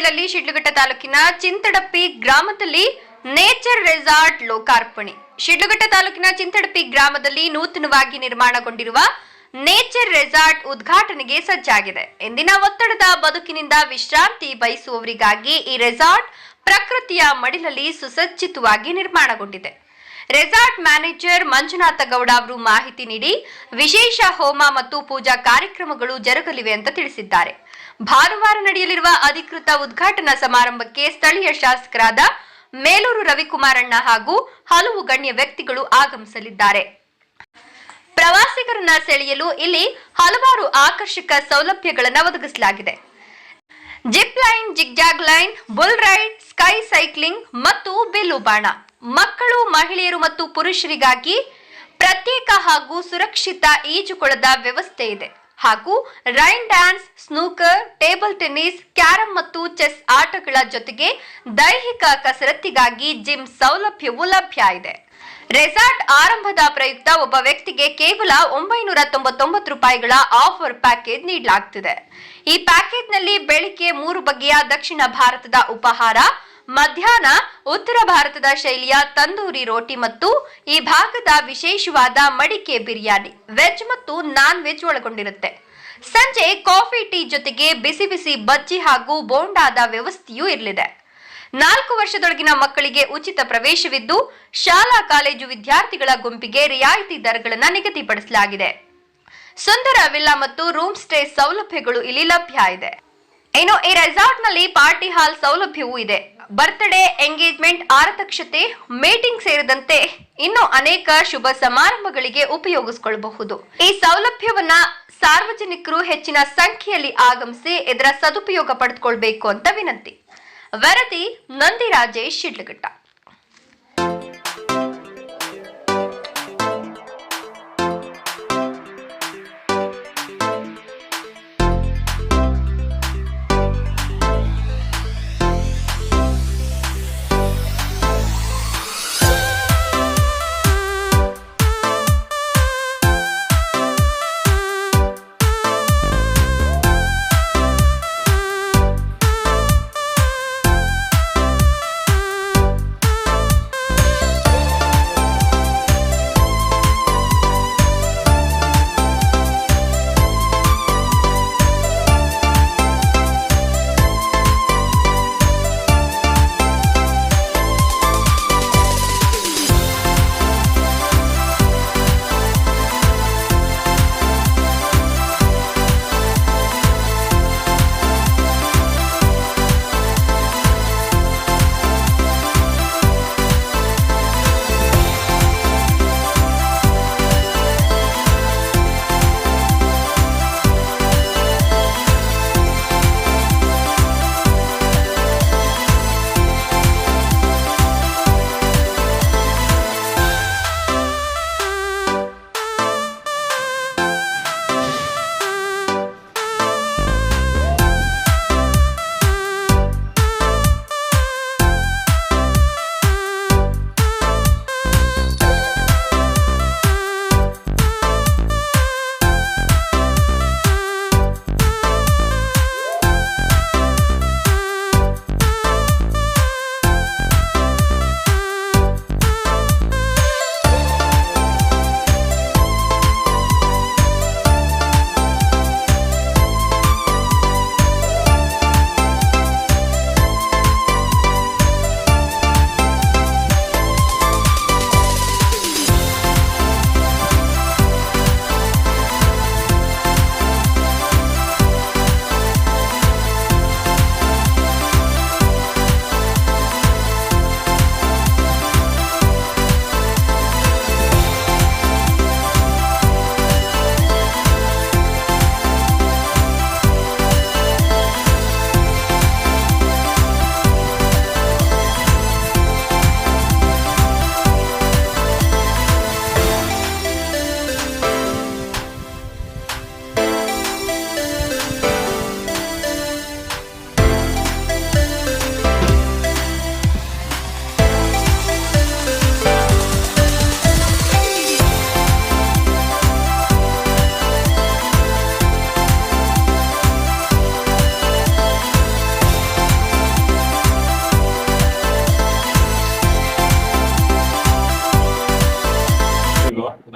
ಮಡಿಲಲ್ಲಿ ಶಿಡ್ಲಘಟ್ಟ ತಾಲೂಕಿನ ಚಿಂತಡಪ್ಪಿ ಗ್ರಾಮದಲ್ಲಿ ನೇಚರ್ ರೆಸಾರ್ಟ್ ಲೋಕಾರ್ಪಣೆ. ಶಿಡ್ಲಘಟ್ಟ ತಾಲೂಕಿನ ಚಿಂತಡಪ್ಪಿ ಗ್ರಾಮದಲ್ಲಿ ನೂತನವಾಗಿ ನಿರ್ಮಾಣಗೊಂಡಿರುವ ನೇಚರ್ ರೆಸಾರ್ಟ್ ಉದ್ಘಾಟನೆಗೆ ಸಜ್ಜಾಗಿದೆ. ಇಂದಿನ ಒತ್ತಡದ ಬದುಕಿನಿಂದ ವಿಶ್ರಾಂತಿ ಬಯಸುವವರಿಗಾಗಿ ಈ ರೆಸಾರ್ಟ್ ಪ್ರಕೃತಿಯ ಮಡಿಲಲ್ಲಿ ಸುಸಜ್ಜಿತವಾಗಿ ನಿರ್ಮಾಣಗೊಂಡಿದೆ. ರೆಸಾರ್ಟ್ ಮ್ಯಾನೇಜರ್ ಮಂಜುನಾಥ ಗೌಡ ಅವರು ಮಾಹಿತಿ ನೀಡಿ, ವಿಶೇಷ ಹೋಮ ಮತ್ತು ಪೂಜಾ ಕಾರ್ಯಕ್ರಮಗಳು ಜರುಗಲಿವೆ ಅಂತ ತಿಳಿಸಿದ್ದಾರೆ. ಭಾನುವಾರ ನಡೆಯಲಿರುವ ಅಧಿಕೃತ ಉದ್ಘಾಟನಾ ಸಮಾರಂಭಕ್ಕೆ ಸ್ಥಳೀಯ ಶಾಸಕರಾದ ಮೇಲೂರು ರವಿಕುಮಾರಣ್ಣ ಹಾಗೂ ಹಲವು ಗಣ್ಯ ವ್ಯಕ್ತಿಗಳು ಆಗಮಿಸಲಿದ್ದಾರೆ. ಪ್ರವಾಸಿಗರನ್ನ ಸೆಳೆಯಲು ಇಲ್ಲಿ ಹಲವಾರು ಆಕರ್ಷಕ ಸೌಲಭ್ಯಗಳನ್ನು ಒದಗಿಸಲಾಗಿದೆ. Zip line, zigzag line, bull ride, sky cycling ಮತ್ತು ಬಿಲ್ಲು ಬಾಣ, ಮಕ್ಕಳು, ಮಹಿಳೆಯರು ಮತ್ತು ಪುರುಷರಿಗಾಗಿ ಪ್ರತ್ಯೇಕ ಹಾಗೂ ಸುರಕ್ಷಿತ ಈಜುಕೊಳದ ವ್ಯವಸ್ಥೆ ಇದೆ. ಹಾಗೂ rain dance, snooker, table tennis, carrom ಮತ್ತು ಚೆಸ್ ಆಟಗಳ ಜೊತೆಗೆ ದೈಹಿಕ ಕಸರತ್ತಿಗಾಗಿ ಜಿಮ್ ಸೌಲಭ್ಯವೂ ಲಭ್ಯ ಇದೆ. ರೆಸಾರ್ಟ್ ಆರಂಭದ ಪ್ರಯುಕ್ತ ಒಬ್ಬ ವ್ಯಕ್ತಿಗೆ ಕೇವಲ 999 ರೂಪಾಯಿಗಳ ಆಫರ್ ಪ್ಯಾಕೇಜ್ ನೀಡಲಾಗುತ್ತಿದೆ. ಈ ಪ್ಯಾಕೇಜ್ನಲ್ಲಿ ಬೆಳಿಗ್ಗೆ 3 ಬಗೆಯ ದಕ್ಷಿಣ ಭಾರತದ ಉಪಹಾರ, ಮಧ್ಯಾಹ್ನ ಉತ್ತರ ಭಾರತದ ಶೈಲಿಯ ತಂದೂರಿ ರೋಟಿ ಮತ್ತು ಈ ಭಾಗದ ವಿಶೇಷವಾದ ಮಡಿಕೆ ಬಿರಿಯಾನಿ, ವೆಜ್ ಮತ್ತು ನಾನ್ ವೆಜ್ ಒಳಗೊಂಡಿರುತ್ತೆ. ಸಂಜೆ ಕಾಫಿ, ಟೀ ಜೊತೆಗೆ ಬಿಸಿ ಬಿಸಿ ಬಜ್ಜಿ ಹಾಗೂ ಬೋಂಡಾದ ವ್ಯವಸ್ಥೆಯೂ ಇರಲಿದೆ. 4 ವರ್ಷದೊಳಗಿನ ಮಕ್ಕಳಿಗೆ ಉಚಿತ ಪ್ರವೇಶವಿದ್ದು, ಶಾಲಾ ಕಾಲೇಜು ವಿದ್ಯಾರ್ಥಿಗಳ ಗುಂಪಿಗೆ ರಿಯಾಯಿತಿ ದರಗಳನ್ನು ನಿಗದಿಪಡಿಸಲಾಗಿದೆ. ಸುಂದರ ವಿಲ್ಲಾ ಮತ್ತು ರೂಮ್ ಸ್ಟೇ ಸೌಲಭ್ಯಗಳು ಇಲ್ಲಿ ಲಭ್ಯ ಇದೆ. ಇನ್ನು ಈ ರೆಸಾರ್ಟ್ ನಲ್ಲಿ ಪಾರ್ಟಿ ಹಾಲ್ ಸೌಲಭ್ಯವೂ ಇದೆ. ಬರ್ತ್ಡೇ, ಎಂಗೇಜ್ಮೆಂಟ್, ಆರತಕ್ಷತೆ, ಮೀಟಿಂಗ್ ಸೇರಿದಂತೆ ಇನ್ನು ಅನೇಕ ಶುಭ ಸಮಾರಂಭಗಳಿಗೆ ಉಪಯೋಗಿಸಿಕೊಳ್ಳಬಹುದು. ಈ ಸೌಲಭ್ಯವನ್ನ ಸಾರ್ವಜನಿಕರು ಹೆಚ್ಚಿನ ಸಂಖ್ಯೆಯಲ್ಲಿ ಆಗಮಿಸಿ ಇದರ ಸದುಪಯೋಗ ಪಡೆದುಕೊಳ್ಳಬೇಕು ಅಂತ ವಿನಂತಿ. ವರದಿ ನಂದಿ ರಾಜೇಶ್, ಶಿಡ್ಲಘಟ್ಟ.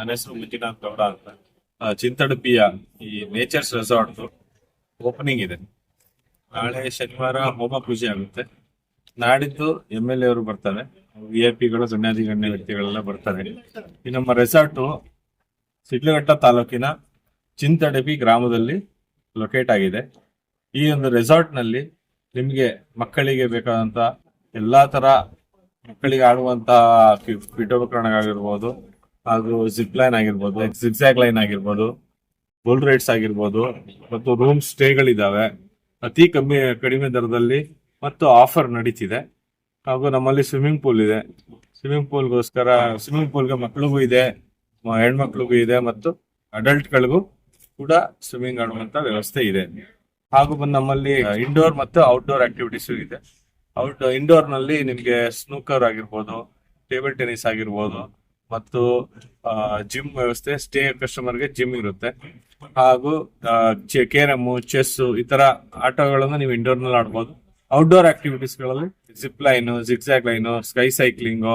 ನನ್ನ ಹೆಸರು ಮಂಜುನಾಥ್ ಗೌಡ ಅಂತ. ಚಿಂತಡುಪಿಯ ಈ ನೇಚರ್ಸ್ ರೆಸಾರ್ಟ್ ಓಪನಿಂಗ್ ಇದೆ. ನಾಳೆ ಶನಿವಾರ ಹೋಮ ಪೂಜೆ ಆಗುತ್ತೆ. ನಾಡಿದ್ದು MLA ಅವರು ಬರ್ತಾರೆ, VIP ಗಳು, ಗಣ್ಯ ವ್ಯಕ್ತಿಗಳೆಲ್ಲ ಬರ್ತಾರೆ. ಈ ನಮ್ಮ ರೆಸಾರ್ಟ್ ಶಿಡ್ಲಘಟ್ಟ ತಾಲೂಕಿನ ಚಿಂತಡುಪಿ ಗ್ರಾಮದಲ್ಲಿ ಲೊಕೇಟ್ ಆಗಿದೆ. ಈ ಒಂದು ರೆಸಾರ್ಟ್ ನಲ್ಲಿ ನಿಮ್ಗೆ ಮಕ್ಕಳಿಗೆ ಬೇಕಾದಂತ ಎಲ್ಲಾ ತರ ಮಕ್ಕಳಿಗೆ ಆಡುವಂತ ಪೀಠೋಪಕರಣಗಳಾಗಿರ್ಬೋದು, ಹಾಗೂ ಜಿಪ್ ಲೈನ್ ಆಗಿರ್ಬೋದು, ಜಿಗ್ಜಾಗ್ ಲೈನ್ ಆಗಿರ್ಬೋದು, ಬುಲ್ ರೈಡ್ಸ್ ಆಗಿರ್ಬೋದು, ಮತ್ತು ರೂಮ್ ಸ್ಟೇಗಳಿದಾವೆ ಅತಿ ಕಡಿಮೆ ದರದಲ್ಲಿ ಮತ್ತು ಆಫರ್ ನಡೀತಿದೆ. ಹಾಗೂ ನಮ್ಮಲ್ಲಿ ಸ್ವಿಮ್ಮಿಂಗ್ ಪೂಲ್ ಇದೆ. ಸ್ವಿಮ್ಮಿಂಗ್ ಪೂಲ್ಗೆ ಮಕ್ಕಳಿಗೂ ಇದೆ, ಹೆಣ್ಮಕ್ಳಿಗೂ ಇದೆ, ಮತ್ತು ಅಡಲ್ಟ್ ಗಳಿಗೂ ಕೂಡ ಸ್ವಿಮ್ಮಿಂಗ್ ಆಡುವಂತ ವ್ಯವಸ್ಥೆ ಇದೆ. ಹಾಗೂ ನಮ್ಮಲ್ಲಿ ಇಂಡೋರ್ ಮತ್ತು ಔಟ್ಡೋರ್ ಆಕ್ಟಿವಿಟೀಸ್ ಇದೆ. ಇಂಡೋರ್ ನಲ್ಲಿ ನಿಮ್ಗೆ ಸ್ನೂಕರ್ ಆಗಿರ್ಬೋದು, ಟೇಬಲ್ ಟೆನ್ನಿಸ್ ಆಗಿರ್ಬೋದು, ಮತ್ತು ಜಿಮ್ ವ್ಯವಸ್ಥೆ, ಸ್ಟೇ ಕಸ್ಟಮರ್ಗೆ ಜಿಮ್ ಇರುತ್ತೆ. ಹಾಗೂ ಕೇರಮ್, ಚೆಸ್ ಈ ತರ ಆಟಗಳನ್ನು ನೀವು ಇಂಡೋರ್ ನಲ್ಲಿ ಆಡ್ಬೋದು. ಔಟ್ಡೋರ್ ಆಕ್ಟಿವಿಟೀಸ್ ಗಳಲ್ಲಿ zip line, zigzag line, sky cycling,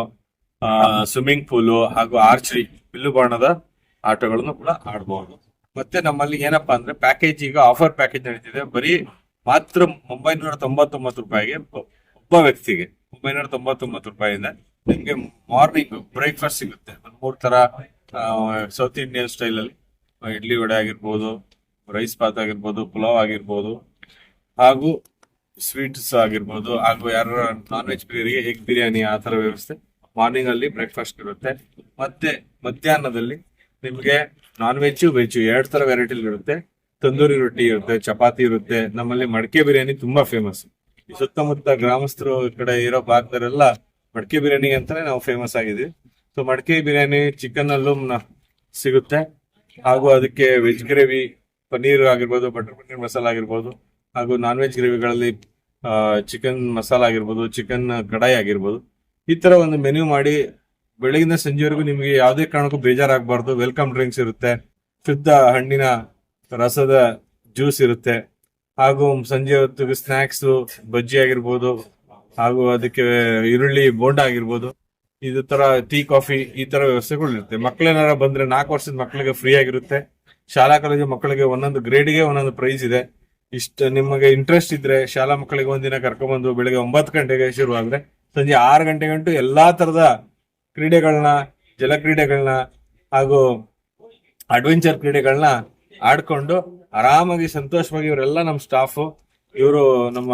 swimming pool ಹಾಗೂ ಆರ್ಚರಿ, ಬಿಲ್ಲು ಬಾಣದ ಆಟಗಳನ್ನು ಕೂಡ ಆಡಬಹುದು. ಮತ್ತೆ ನಮ್ಮಲ್ಲಿ ಏನಪ್ಪಾ ಅಂದ್ರೆ ಪ್ಯಾಕೇಜ್, ಈಗ ಆಫರ್ ಪ್ಯಾಕೇಜ್ ನಡೀತಿದೆ. ಬರೀ ಮಾತ್ರ 999 ರೂಪಾಯಿಗೆ ಒಬ್ಬ ವ್ಯಕ್ತಿಗೆ 999 ರೂಪಾಯಿಂದ ನಿಮ್ಗೆ ಮಾರ್ನಿಂಗ್ ಬ್ರೇಕ್ಫಾಸ್ಟ್ ಸಿಗುತ್ತೆ. 3 ತರ ಸೌತ್ ಇಂಡಿಯನ್ ಸ್ಟೈಲ್ ಅಲ್ಲಿ ಇಡ್ಲಿ ವಡೆ ಆಗಿರ್ಬೋದು, ರೈಸ್ ಬಾತ್ ಆಗಿರ್ಬೋದು, ಪುಲಾವ್ ಆಗಿರ್ಬೋದು, ಹಾಗೂ ಸ್ವೀಟ್ಸ್ ಆಗಿರ್ಬೋದು, ಹಾಗೂ ಯಾರು ನಾನ್ ವೆಜ್ ಪ್ರಿಯರಿಗೆ ಎಗ್ ಬಿರಿಯಾನಿ ಆ ತರ ವ್ಯವಸ್ಥೆ ಮಾರ್ನಿಂಗ್ ಅಲ್ಲಿ ಬ್ರೇಕ್ಫಾಸ್ಟ್ ಇರುತ್ತೆ. ಮತ್ತೆ ಮಧ್ಯಾಹ್ನದಲ್ಲಿ ನಿಮ್ಗೆ ನಾನ್ ವೆಜ್, ವೆಜ್ 2 ತರ ವೆರೈಟಿ ಇರುತ್ತೆ. ತಂದೂರಿ ರೊಟ್ಟಿ ಇರುತ್ತೆ, ಚಪಾತಿ ಇರುತ್ತೆ. ನಮ್ಮಲ್ಲಿ ಮಡಕೆ ಬಿರಿಯಾನಿ ತುಂಬಾ ಫೇಮಸ್. ಈ ಸುತ್ತಮುತ್ತ ಗ್ರಾಮಸ್ಥರು ಕಡೆ ಇರೋ ಭಾಗದಲ್ಲೆಲ್ಲ ಮಡಕೆ ಬಿರಿಯಾನಿ ಅಂತಾನೆ ನಾವು ಫೇಮಸ್ ಆಗಿದ್ವಿ. ಸೊ ಮಡಕೆ ಬಿರಿಯಾನಿ ಚಿಕನ್ ಅಲ್ಲೂ ಸಿಗುತ್ತೆ. ಹಾಗೂ ಅದಕ್ಕೆ ವೆಜ್ ಗ್ರೇವಿ, ಪನ್ನೀರ್ ಆಗಿರ್ಬೋದು, ಬಟರ್ ಪನ್ನೀರ್ ಮಸಾಲ ಆಗಿರ್ಬೋದು, ಹಾಗೂ ನಾನ್ ವೆಜ್ ಗ್ರೇವಿಗಳಲ್ಲಿ ಚಿಕನ್ ಮಸಾಲ ಆಗಿರ್ಬೋದು, ಚಿಕನ್ ಕಡಾಯಿ ಆಗಿರ್ಬೋದು, ಈ ತರ ಒಂದು ಮೆನ್ಯೂ ಮಾಡಿ ಬೆಳಗಿನ ಸಂಜೆವರೆಗೂ ನಿಮಗೆ ಯಾವುದೇ ಕಾರಣಕ್ಕೂ ಬೇಜಾರಾಗಬಾರ್ದು. ವೆಲ್ಕಮ್ ಡ್ರಿಂಕ್ಸ್ ಇರುತ್ತೆ, ಶುದ್ಧ ಹಣ್ಣಿನ ರಸದ ಜ್ಯೂಸ್ ಇರುತ್ತೆ, ಹಾಗೂ ಸಂಜೆ ಹೊತ್ತಿಗೆ ಸ್ನಾಕ್ಸ್, ಬಜ್ಜಿ ಆಗಿರ್ಬೋದು, ಹಾಗೂ ಅದಕ್ಕೆ ಈರುಳ್ಳಿ ಬೋಂಡ ಆಗಿರ್ಬೋದು, ಇದು ತರ ಟೀ, ಕಾಫಿ ಈ ತರ ವ್ಯವಸ್ಥೆಗಳು ಇರುತ್ತೆ. ಮಕ್ಕಳೇನಾರ ಬಂದ್ರೆ 4 ವರ್ಷದ ಮಕ್ಕಳಿಗೆ ಫ್ರೀ ಆಗಿರುತ್ತೆ. ಶಾಲಾ ಕಾಲೇಜು ಮಕ್ಕಳಿಗೆ ಒಂದೊಂದು ಗ್ರೇಡ್ಗೆ ಒಂದೊಂದು ಪ್ರೈಸ್ ಇದೆ. ನಿಮಗೆ ಇಂಟ್ರೆಸ್ಟ್ ಇದ್ರೆ ಶಾಲಾ ಮಕ್ಕಳಿಗೆ ಒಂದಿನ ಕರ್ಕೊಂಡ್ಬಂದು ಬೆಳಿಗ್ಗೆ 9 ಗಂಟೆಗೆ ಶುರು ಆದ್ರೆ ಸಂಜೆ 6 ಗಂಟೆಗಂಟು ಎಲ್ಲಾ ತರದ ಕ್ರೀಡೆಗಳನ್ನ, ಜಲಕ್ರೀಡೆಗಳನ್ನ ಹಾಗೂ ಅಡ್ವೆಂಚರ್ ಕ್ರೀಡೆಗಳನ್ನ ಆಡ್ಕೊಂಡು ಆರಾಮಾಗಿ ಸಂತೋಷವಾಗಿ, ಇವರೆಲ್ಲ ನಮ್ಮ ಸ್ಟಾಫ್, ಇವರು ನಮ್ಮ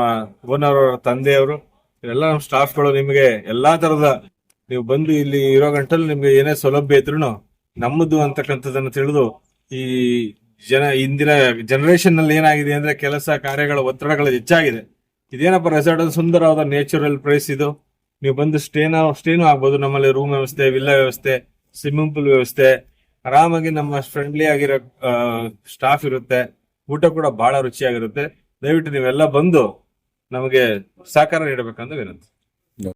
ಓನರ್ ಅವರ ತಂದೆಯವರು, ಇವರೆಲ್ಲ ನಮ್ಮ ಸ್ಟಾಫ್ಗಳು. ನಿಮಗೆ ಎಲ್ಲಾ ತರದ ನೀವು ಬಂದು ಇಲ್ಲಿ ಇರೋ ಗಂಟಲ್ಲಿ ನಿಮ್ಗೆ ಏನೇ ಸೌಲಭ್ಯ ಇದ್ರು ನಮ್ಮದು ಅಂತಕ್ಕಂಥದ್ದನ್ನ ತಿಳಿದು, ಈ ಇಂದಿನ ಜನರೇಷನ್ ನಲ್ಲಿ ಏನಾಗಿದೆ ಅಂದ್ರೆ ಕೆಲಸ ಕಾರ್ಯಗಳ ಒತ್ತಡಗಳು ಹೆಚ್ಚಾಗಿದೆ. ಇದೇನಪ್ಪ ರೆಸಾರ್ಟ್ ಸುಂದರವಾದ ನ್ಯಾಚುರಲ್ ಪ್ಲೇಸ್ ಇದು. ನೀವು ಬಂದು ಸ್ಟೇನೂ ಆಗ್ಬೋದು. ನಮ್ಮಲ್ಲಿ ರೂಮ್ ವ್ಯವಸ್ಥೆ, ವಿಲ್ಲಾ ವ್ಯವಸ್ಥೆ, ಸ್ವಿಮ್ಮಿಂಗ್ ಪೂಲ್ ವ್ಯವಸ್ಥೆ, ಆರಾಮಾಗಿ ನಮ್ಮ ಫ್ರೆಂಡ್ಲಿ ಆಗಿರೋ ಸ್ಟಾಫ್ ಇರುತ್ತೆ. ಊಟ ಕೂಡ ಬಹಳ ರುಚಿಯಾಗಿರುತ್ತೆ. ದಯವಿಟ್ಟು ನೀವೆಲ್ಲ ಬಂದು ನಮಗೆ ಸಹಕಾರ ನೀಡಬೇಕಂತ ವಿನಂತಿ.